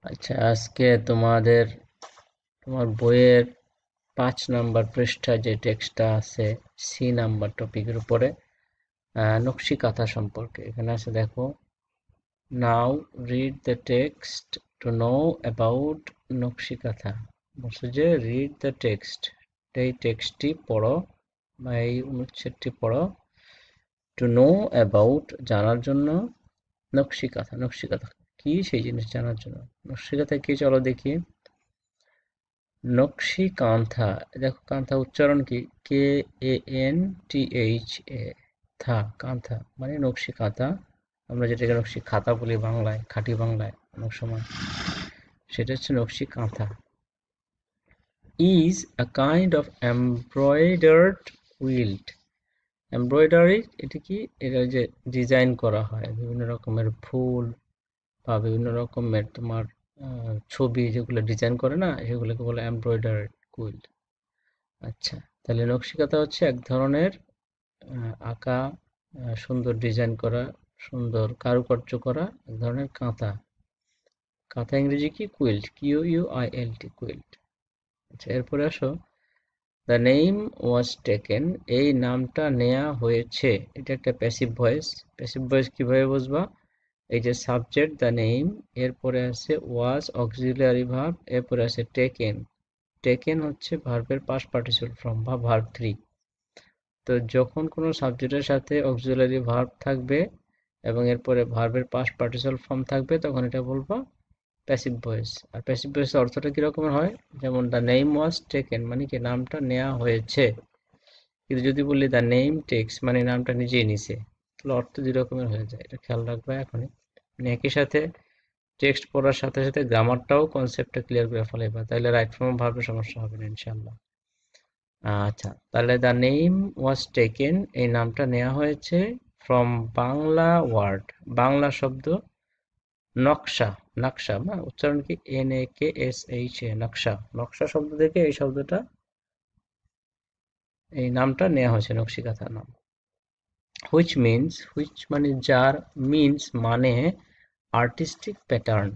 আচ্ছা, আজকে তোমার বইয়ের 5 নাম্বার পৃষ্ঠায় যে টেক্সটটা আছে, সি নাম্বার টপিকের উপরে নকশি কাঁথা সম্পর্কে। এখানে আছে দেখো, now read the text to know about নকশি কাঁথা। বলছে যে রিড দ্য টেক্সট, এই টেক্সটটি পড়ো বা এই অনুচ্ছেদটি পড়ো, টু নো অ্যাবাউট জানার জন্য, নকশি কাঁথা। নকশি কাঁথা কি সেই জিনিস জানার জন্য। নকশি কাঁথা কি চলো দেখি। নকশি কাঁথা, দেখো কাঁথা উচ্চারণ কি, KANTHA, থা, কাঁথা মানে নকশি কাঁথা। আমরা যেটাকে নকশি খাতা বলি বাংলায়, খাঁটি বাংলায় অনেক সময়, সেটা হচ্ছে নকশি কাঁথা। Is a kind of embroidered quilt. Embroidery এটা কি, এটা যে ডিজাইন করা হয় বিভিন্ন রকমের ফুল বা বিভিন্ন রকমের তোমার ছবি যেগুলো ডিজাইন করে না, সেগুলোকে বলে এমব্রয়ডারি কুইল্ট। আচ্ছা, তাহলে নকশিকাঁথা হচ্ছে এক ধরনের আঁকা, সুন্দর ডিজাইন করা, সুন্দর কারুকার্য করা এক ধরনের কাঁথা। কাঁথা ইংরেজি কি, কুইল্ট, QUILT, কুইল্ট। আচ্ছা, এরপরে আসো, দ্য নেম ওয়াজ টেকেন, এই নামটা নেয়া হয়েছে। এটা একটা প্যাসিভ ভয়েস। প্যাসিভ ভয়েস কিভাবে বুঝবা, এই যে সাবজেক্ট দ্য নেম, এরপরে আছে ওয়াজ অক্সিলিয়ারি ভার্ব, এরপরে আছে টেকেন। টেকেন হচ্ছে ভার্বের পাস্ট পার্টিসিপল ফর্ম বা ভার্ব 3। তো যখন কোনো সাবজেক্টের সাথে অক্সিলারি ভার্ব থাকবে এবং এরপরে ভার্বের পাস্ট পার্টিসিপল ফর্ম থাকবে, তখন এটা বলবো প্যাসিভ ভয়েস। আর প্যাসিভ ভয়েসের অর্থটা কিরকমের হয়, যেমন দ্য নেম ওয়াজ টেকেন মানে কি নামটা নেওয়া হয়েছে। কিন্তু যদি বলি দ্য নেম টেক্স মানে নামটা নিজেই নিছে, তাহলে অর্থ দুই রকমের হয়ে যায়। এটা খেয়াল রাখবে এখনই। মানে একই সাথে টেক্সট পড়ার সাথে সাথে গ্রামারটাও, কনসেপ্টটা ক্লিয়ার করে ফেলাইবা, তাহলে রাইট ফর্ম ভার্বের সমস্যা হবে না ইনশাল্লাহ। আচ্ছা, তাহলে দ্য নেম ওয়াজ টেকেন, এই নামটা নেওয়া হয়েছে ফ্রম বাংলা ওয়ার্ড, বাংলা শব্দ নকশা। নকশা না উচ্চারণ কি, NAKSHA, নকশা। নকশা শব্দ থেকে এই শব্দটা, এই নামটা নেওয়া হয়েছে, নকশিকাঁথা নাম। হুইচ মিনস, হুইচ মানে যার, মিনস মানে আর্টিস্টিক প্যাটার্ন।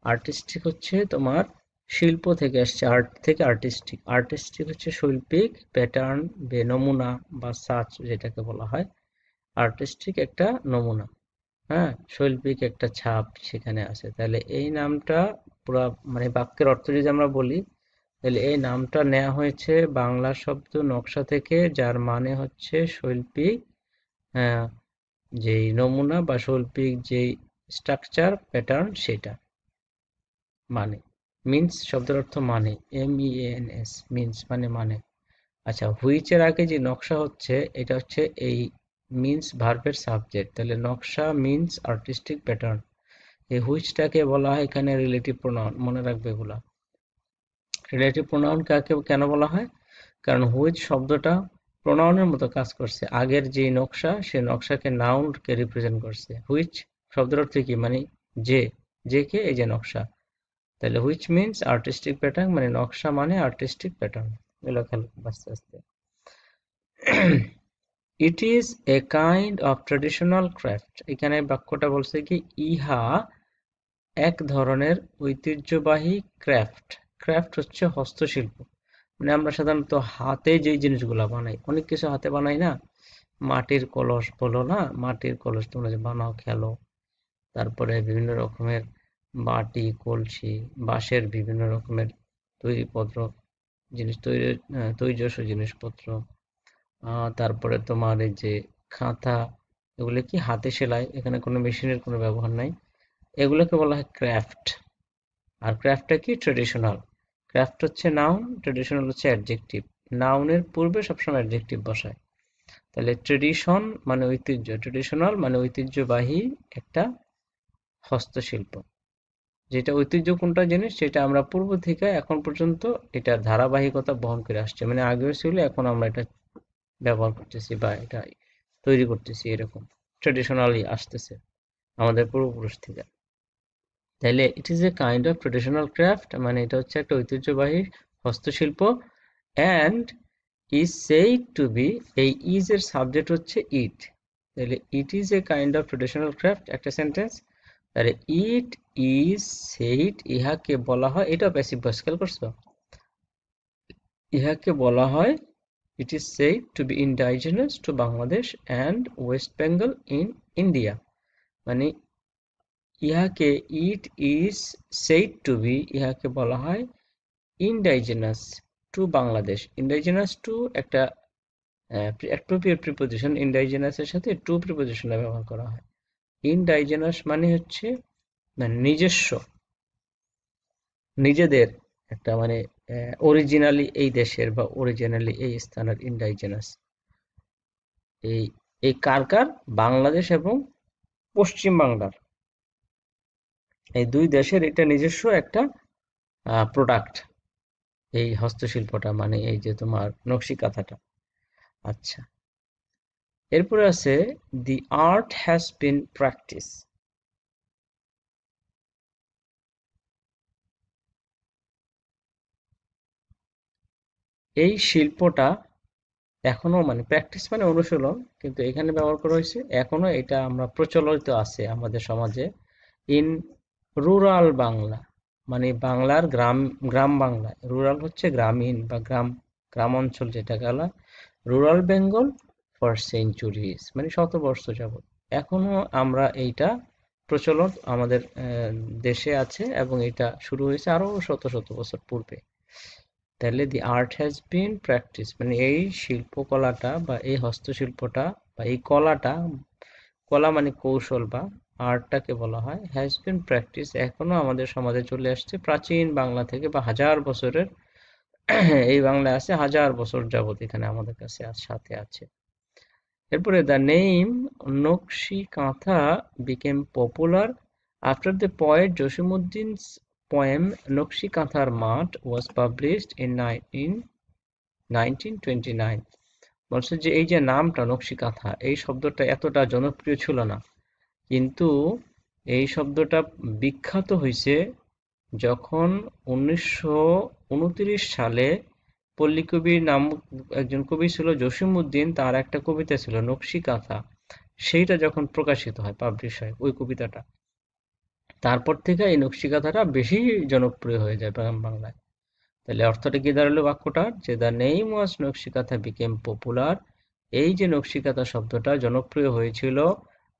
আর্টিস্টিক হচ্ছে তোমার শিল্প থেকে আসছে, আর্ট থেকে আর্টিস্টিক। আর্টিস্টিক হচ্ছে শৈল্পিক, প্যাটার্ন বে নমুনা বা সাচ যেটাকে বলা হয়, আর্টিস্টিক একটা নমুনা। হ্যাঁ, শৈল্পিক একটা ছাপ সেখানে আছে। তাহলে এই নামটা পুরা মানে বাক্যের অর্থ যদি আমরা বলি, তাহলে এই নামটা নেওয়া হয়েছে বাংলা শব্দ নকশা থেকে, যার মানে হচ্ছে শৈল্পিক, হ্যাঁ, যেই নমুনা বা শৈল্পিক যেই স্ট্রাকচার প্যাটার্ন সেটা মানে। মিন্স শব্দের অর্থ মানে, MEANS, মিন্স মানে মানে। আচ্ছা, হুইচের আগে যে নকশা হচ্ছে, এটা হচ্ছে এই মিন্স ভার্বের সাবজেক্ট। তাহলে নকশা মিন্স আর্টিস্টিক প্যাটার্ন। এই হুইচটাকে বলা হয় এখানে রিলেটিভ প্রোনাউন, মনে রাখবে এগুলা। রিলেটিভ প্রোনাউন কাকে কেন বলা হয়, কারণ হুইচ শব্দটা প্রোনাউনের মতো কাজ করছে। আগের যে নকশা, সে নকশাকে নাউনকে রিপ্রেজেন্ট করছে। হুইচ শব্দের অর্থ কি, মানে যে, যে কে, এই যে নকশা। তাহলে হুইচ মিন্স আর্টিস্টিক প্যাটার্ন মানে নকশা মানে আর্টিস্টিক প্যাটার্ন। এগুলো খেয়াল আস্তে আস্তে। ইট is a kind of traditional craft, এখানে বাক্যটা বলছে কি, ইহা এক ধরনের ঐতিহ্যবাহী ক্রাফট। ক্রাফট হচ্ছে হস্তশিল্প। মানে আমরা সাধারণত হাতে যে জিনিসগুলা বানাই, অনেক কিছু হাতে বানাই না, মাটির কলস বলো না, মাটির কলস তোমরা যে বানাও খেলো, তারপরে বিভিন্ন রকমের বাটি কলসি, বাঁশের বিভিন্ন রকমের তৈরিপত্র, জিনিস তৈরির তৈজস জিনিসপত্র, তারপরে তোমার এই যে কাঁথা, এগুলো কি হাতে সেলাই, এখানে কোনো মেশিনের কোনো ব্যবহার নাই, এগুলোকে বলা হয় ক্রাফট। আর ক্রাফটটা কি, ট্রেডিশনাল। ক্রাফট হচ্ছে নাউন, ট্রেডিশনাল হচ্ছে অ্যাডজেক্টিভ। নাউনের পূর্বে সবসময় অ্যাডজেক্টিভ বসায়। তাহলে ট্রেডিশন মানে ঐতিহ্য, ট্রেডিশনাল মানে ঐতিহ্যবাহী একটা হস্তশিল্প। যেটা ঐতিহ্য কোনটা জিনিস, সেটা আমরা পূর্ব থেকে এখন পর্যন্ত এটা ধারাবাহিকতা বহন করে আসছে, মানে আগেও ছিল, এখন আমরা এটা ব্যবহার করতেছি বা এটা তৈরি করতেছি, এরকম ট্রেডিশনালি আসতেছে আমাদের পূর্বপুরুষ থেকে। তাইলে it is a kind of traditional craft মানে এটা হচ্ছে একটা ঐতিহ্যবাহী হস্তশিল্প। And is said to be, এই ইজ এর সাবজেক্ট হচ্ছে ইট। তাহলে it is a kind of traditional craft একটা সেন্টেন্স। তাহলে ইট ইজ সেইড, ইহাকে বলা হয়, এটা প্যাসিভ ভয়েস, খেয়াল করছো? ইহাকে বলা হয়, it is said to be indigenous to Bangladesh and West Bengal in India. মানে ইহাকে, it is said to be, ইহাকে বলা হয় indigenous to Bangladesh. Indigenous to একটা অ্যাপ্রোপ্রিয়েট প্রিপোজিশন, ইন্ডিজিনাসের সাথে টু প্রিপোজিশন ব্যবহার করা হয়। ইনডাইজেনাস মানে হচ্ছে মানে নিজস্ব, নিজেদের একটা, মানে অরিজিনালি এই দেশের বা অরিজিনালি এই স্থানের ইনডাইজেনাস। এই এই কার কার? বাংলাদেশ এবং পশ্চিম বাংলার, এই দুই দেশের এটা নিজস্ব একটা প্রোডাক্ট, এই হস্তশিল্পটা, মানে এই যে তোমার নকশি কাঁথাটা। আচ্ছা, এরপরে আছে দি আর্ট হ্যাজ বিন প্র্যাকটিস। এই শিল্পটা এখনো, মানে প্র্যাকটিস মানে অনুশীলন, কিন্তু এখানে ব্যবহার করা হয়েছে এখনো, এটা আমরা প্রচলিত আছে আমাদের সমাজে। ইন রুরাল বাংলা, মানে বাংলার গ্রাম, গ্রাম বাংলায়, রুরাল হচ্ছে গ্রামীণ বা গ্রাম, গ্রাম অঞ্চল যেটা গেল, রুরাল বেঙ্গল ফর সেঞ্চুরিজ, মানে শতবর্ষ যাবত এখনো আমরা এইটা প্রচলন আমাদের দেশে আছে, এবং এটা শুরু হয়েছে আরো শত শত বছর পূর্বে। তাহলে দি আর্ট হ্যাজ বিন প্র্যাকটিস, মানে এই শিল্পকলাটা বা এই হস্তশিল্পটা বা এই কলাটা, কলা মানে কৌশল, বা আর্টটাকে বলা হয় হ্যাজ বিন প্র্যাকটিস, এখনো আমাদের সমাজে চলে আসছে প্রাচীন বাংলা থেকে, বা হাজার বছরের এই বাংলায় আছে, হাজার বছর যাবত এখানে আমাদের কাছে সাথে আছে। এরপরে the name nakshi kantha became popular after the poet Jasimuddin's poem nakshi কাঁথার মাঠ was published in 1929। বলছে যে এই যে নামটা নকশি কাঁথা, এই শব্দটা এতটা জনপ্রিয় ছিল না, কিন্তু এই শব্দটা বিখ্যাত হয়েছে যখন 1929 সালে পল্লীকবি নামক একজন কবি ছিল জসিমউদ্দিন, তার একটা কবিতা ছিল নকশি কাঁথা, সেইটা যখন প্রকাশিত হয়, পাবলিশ হয় ওই কবিতাটা, তারপর থেকে এই নকশি কাঁথাটা বেশি জনপ্রিয় হয়ে যায় গ্রাম বাংলায়। তাহলে অর্থটা কি দাঁড়ালো বাক্যটার, যে দ্য নেম ওয়াজ নকশি কাঁথা বিকেম পপুলার, এই যে নকশি কাঁথা শব্দটা জনপ্রিয় হয়েছিল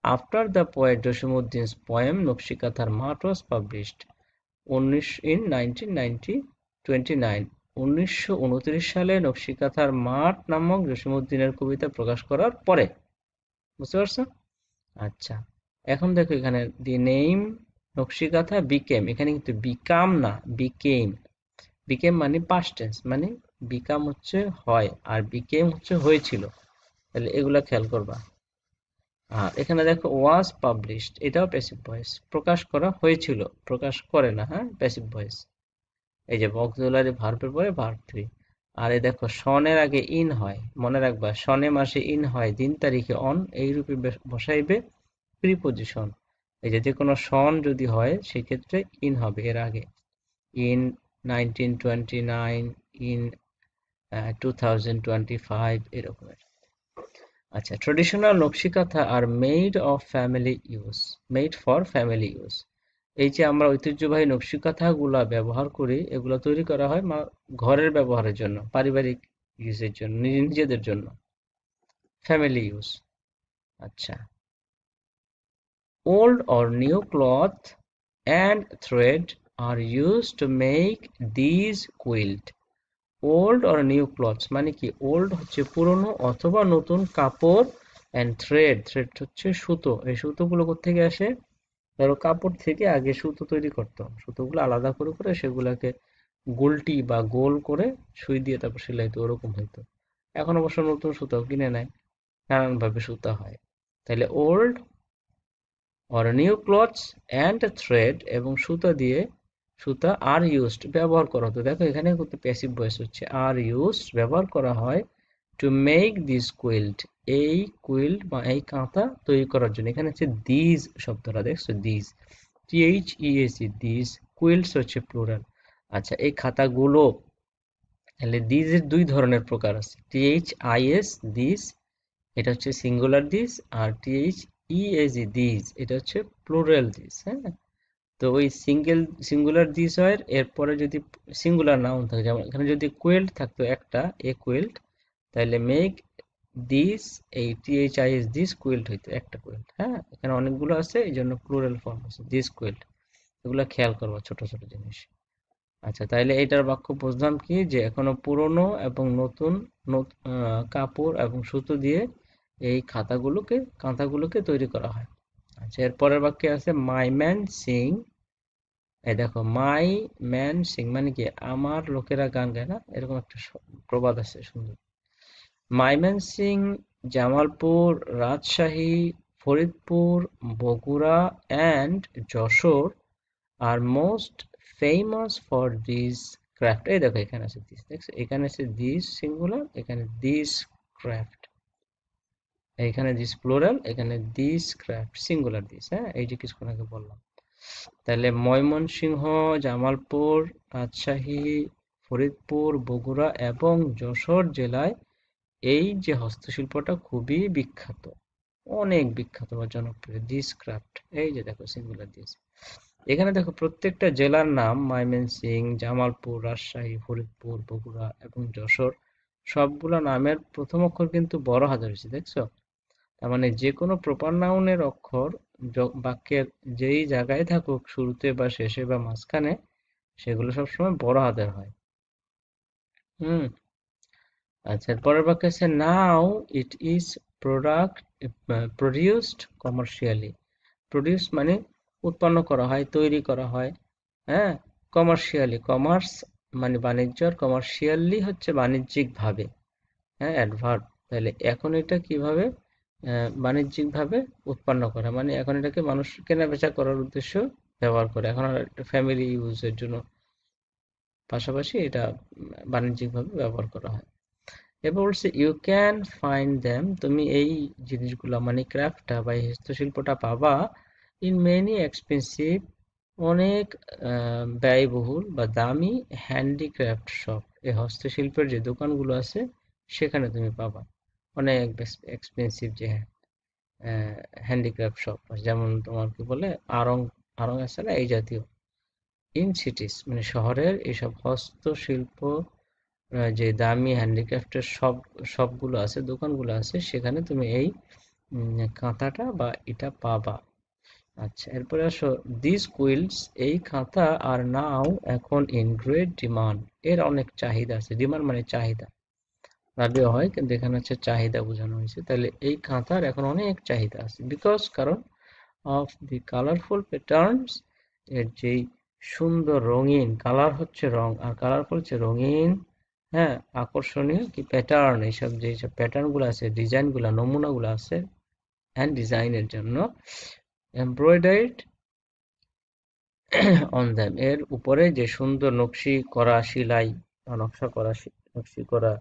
আফটার দ্য পোয়েট জসিমউদ্দিন's পোয়েম নকশি কাঁথার মাঠ ওয়াজ পাবলিশড 1929। 1929 সালে নকশি কাঁথার মাঠ নামক জসিমউদ্দিনের কবিতা প্রকাশ করার পরে। বুঝতে পারছো? আচ্ছা, এখন দেখো এখানে the name nakshi kantha became, এখানে কিন্তু বিকাম না, বিকেম। বিকেম মানে পাস্ট টেন্স, মানে বিকাম হচ্ছে হয়, আর বিকেম হচ্ছে হয়েছিল। তাহলে এগুলা খেয়াল করবা। আর এখানে দেখো ওয়াজ পাবলিশড, এটাও প্যাসিভ ভয়েস, প্রকাশ করা হয়েছিল, প্রকাশ করে না, হ্যাঁ, প্যাসিভ ভয়েস। এই যে অক্সিলারি ভার্বের পরে ভার্ব 3। আর এই দেখো সনের আগে ইন হয়, মনে রাখবা, সনে মাসে ইন হয়, দিন তারিখে অন, এই রূপে বসাইবে প্রিপোজিশন। এই যে কোনো সন যদি হয় সেক্ষেত্রে ইন হবে এর আগে, ইন 1929, ইন 2025, এরকমের। আচ্ছা, traditional nakshi kantha are made of family use, made for family use. এই যে আমরা ঐতিহ্যবাহী নকশি কাঁথাগুলা ব্যবহার করি, এগুলো তৈরি করা হয় ঘরের ব্যবহারের জন্য, পারিবারিক ইউজের জন্য, নিজেদের জন্য, ফ্যামিলি ইউজ। আচ্ছা, old or new cloth and thread are used to make these quilt। Old or new clothes মানে কি, ওল্ড হচ্ছে পুরনো অথবা নতুন কাপড়, অ্যান্ড থ্রেড, থ্রেড হচ্ছে সুতো, এই সুতোগুলো কোত্থেকে আসে, ধরো কাপড় থেকে আগে সুতো তৈরি করতো, সুতোগুলো আলাদা করে করে সেগুলোকে গোলটি বা গোল করে সুই দিয়ে তারপর সেলাইতো, ওরকম হইতো। এখন অবশ্য নতুন সুতো কিনে নেয়, নানানভাবে সুতা হয়। তাহলে old or new clothes and thread, এবং সুতা দিয়ে, সুতা আর ইউজড ব্যবহার করা হতো। দেখো এখানে কিন্তু প্যাসিভ ভয়েস হচ্ছে, আর ইউজড ব্যবহার করা হয়, টু মেক দিস কুইল্ট, এই কুইল্ট বা এই কাঁথা তৈরি করার জন্য। এখানে হচ্ছে দিজ শব্দটা, দেখছো, দিজ, THEAC, দিজ, কুইল্টস হচ্ছে প্লুরাল। আচ্ছা, এই খাতাগুলো, তাহলে দিজের দুই ধরনের প্রকার আছে, THIS দিস, এটা হচ্ছে সিঙ্গুলার দিস, আর THEAC ইএজি দিস, এটা হচ্ছে প্লুরাল দিস। হ্যাঁ, তো ওই সিঙ্গুলার দিস হয়, এরপরে যদি সিঙ্গুলার নাউন থাকে, যেমন এখানে যদি কোয়েল্ট থাকতো একটা, এ কোয়েল্ট, তাহলে মেক দিস, এই THIS দিস কোয়েল্ট হইতো, একটা কোয়েল্ট। হ্যাঁ, এখানে অনেকগুলো আছে, এই জন্য প্লুরাল ফর্ম আছে দিস কোয়েল্ট। এগুলো খেয়াল করবো, ছোট ছোট জিনিস। আচ্ছা, তাইলে এইটার বাক্য বুঝলাম কি, যে এখনো পুরনো এবং নতুন কাপড় এবং সুতো দিয়ে এই কাঁথাগুলোকে তৈরি করা হয়। আচ্ছা, এর পরের বাক্যে আছে মাই ম্যান সিং। এই দেখো, মাই ম্যান সিং মানে কি, আমার লোকেরা গান গায় না, এরকম একটা প্রবাদ আছে সুন্দর। Mymensingh Jamalpur, Rajshahi, Faridpur, Bogura and Jashore আর most famous for this craft. এই দেখো, এখানে আছে দিস, দেখছো, এখানে আছে দিস সিঙ্গুলার, এখানে দিস ক্রাফট, এখানে দিস প্লুরাল, এখানে দিস ক্রাফট সিঙ্গুলার দিস। হ্যাঁ, এই যে কিছুক্ষণ আগে বললাম। তাহলে ময়মনসিংহ, জামালপুর, রাজশাহী, ফরিদপুর, বগুড়া এবং যশোর জেলায় এই যে হস্তশিল্পটা খুবই বিখ্যাত, অনেক বিখ্যাত বা জনপ্রিয়, দিস ক্রাফট। এই যে দেখো সিঙ্গুলার দিস। এখানে দেখো, প্রত্যেকটা জেলার নাম ময়মনসিংহ, জামালপুর, রাজশাহী, ফরিদপুর, বগুড়া এবং যশোর, সবগুলা নামের প্রথম অক্ষর কিন্তু বড় হাতের হয়েছে, দেখছো? তার মানে যে কোনো প্রপার নাউনের অক্ষর বাক্যের যেই জায়গায় থাকুক, শুরুতে বা শেষে বা মাঝখানে, সেগুলো সবসময় বড় হাতের হয়। হুম। আচ্ছা, পরের বাক্য আছে now it is product produced commercially. Produce মানে উৎপন্ন করা হয়, তৈরি করা হয়। হ্যাঁ, কমার্শিয়ালি, কমার্স মানে বাণিজ্য, আর কমার্শিয়ালি হচ্ছে বাণিজ্যিক ভাবে। হ্যাঁ, অ্যাডভার্ব। তাহলে এখন এটা কিভাবে বাণিজ্যিক ভাবে উৎপন্ন করা, মানে এখন এটাকে মানুষ কেনা বেচা করার উদ্দেশ্য ব্যবহার করে, এখন আর ফ্যামিলি ইউজের জন্য পাশাপাশি এটা বাণিজ্যিক ভাবে ব্যবহার করা হয়। এবার বলছে ইউ ক্যান ফাইন্ড দ্যাম, তুমি এই জিনিসগুলা মানে ক্রাফটটা বা এই হস্তশিল্পটা পাবা ইন মেনি এক্সপেন্সিভ, অনেক ব্যয়বহুল বা দামি হ্যান্ডিক্রাফট শপ, এই হস্তশিল্পের যে দোকানগুলো আছে সেখানে তুমি পাবা অনেক এক্সপেন্সিভ যে হ্যান্ডিক্রাফট শপ, যেমন তোমার কি বলে, আড়ং, আড়ং আছে না, এই জাতীয়। ইন সিটিস মানে শহরের এইসব হস্তশিল্প যে দামি হ্যান্ডিক্রাফটের সবগুলো আছে, দোকানগুলো আছে, সেখানে তুমি এই কাঁথাটা বা এটা পাবা। আচ্ছা, এরপরে আসো, দিস কুইল্টস, এই কাঁথা আর নাও এখন ইন গ্রেট ডিমান্ড, এর অনেক চাহিদা আছে। ডিমান্ড মানে চাহিদা, ভাবেও হয় কিন্তু এখানে হচ্ছে চাহিদা বোঝানো হয়েছে। তাহলে এই কাঁথার এখন অনেক চাহিদা আছে, বিকজ কারণ অফ দি কালারফুল প্যাটার্নস, এর যেই সুন্দর রঙিন, কালার হচ্ছে রং আর কালারফুল হচ্ছে রঙিন, হ্যাঁ, আকর্ষণীয় কি প্যাটার্ন, এইসব যেসব প্যাটার্ন গুলো আছে, ডিজাইন গুলা, নমুনা গুলো আছে, হ্যান্ড ডিজাইনের জন্য, এমব্রয়ডারিড অন দ্যাম, এর উপরে যে সুন্দর নকশি করা, সেলাই বা নকশা করা, নকশি করা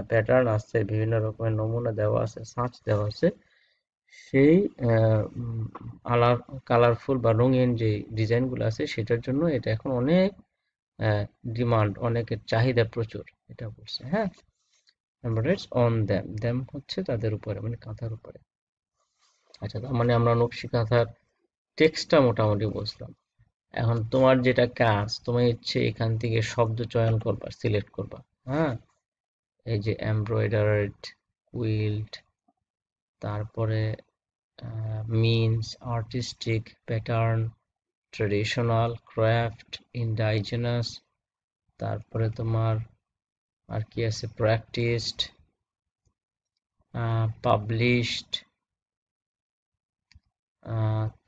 প্যাটার্ন আছে, বিভিন্ন রকমের নমুনা দেওয়া আছে, ছাঁচ দেওয়া আছে, সেই আলার কালারফুল বা রঙিন যে ডিজাইনগুলো আছে সেটার জন্য এটা এখন অনেক ডিমান্ড, অনেকের চাহিদা প্রচুর, এটা বলছে। হ্যাঁ, এমব্রয়ডারিজ অন দ্যাম, দ্যাম হচ্ছে তাদের উপরে মানে কাঁথার উপরে। আচ্ছা, তার মানে আমরা নকশি কাঁথার টেক্সটটা মোটামুটি বুঝলাম। এখন তোমার যেটা কাজ, তোমার ইচ্ছে এখান থেকে শব্দ চয়ন করবা, সিলেক্ট করবা। হ্যাঁ, এই যে এমব্রয়ডারিড, কুইল্ট, তারপরে means, artistic, pattern, traditional, craft, indigenous, তারপরে তোমার আর কি আছে, practised, published,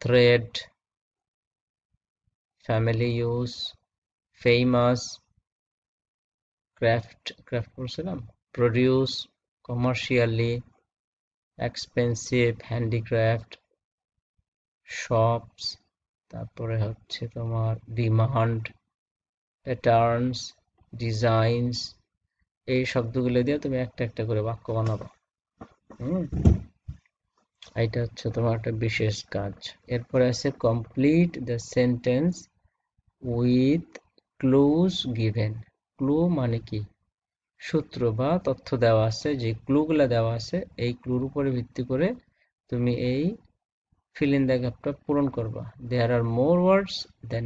thread, family use, famous, craft বলছিলাম, produce, commercially, expensive, handicraft, shops, তারপরে হচ্ছে তোমার ডিমান্ড, প্যাটার্নস, ডিজাইনস, এই শব্দগুলো দিয়ে তুমি একটা একটা করে বাক্য বানাবো। হুম, এটা হচ্ছে তোমার একটা বিশেষ কাজ। এরপরে আছে complete the sentence with clues given. Clue মানে কি, সূত্র বা তথ্য দেওয়া আছে, যে ক্লুগুলা দেওয়া আছে এই ক্লুর উপরে ভিত্তি করে তুমি এই ফিল ইন দ্য গ্যাপটা পূরণ করবা। দেয়ার আর মোর ওয়ার্ডস দেন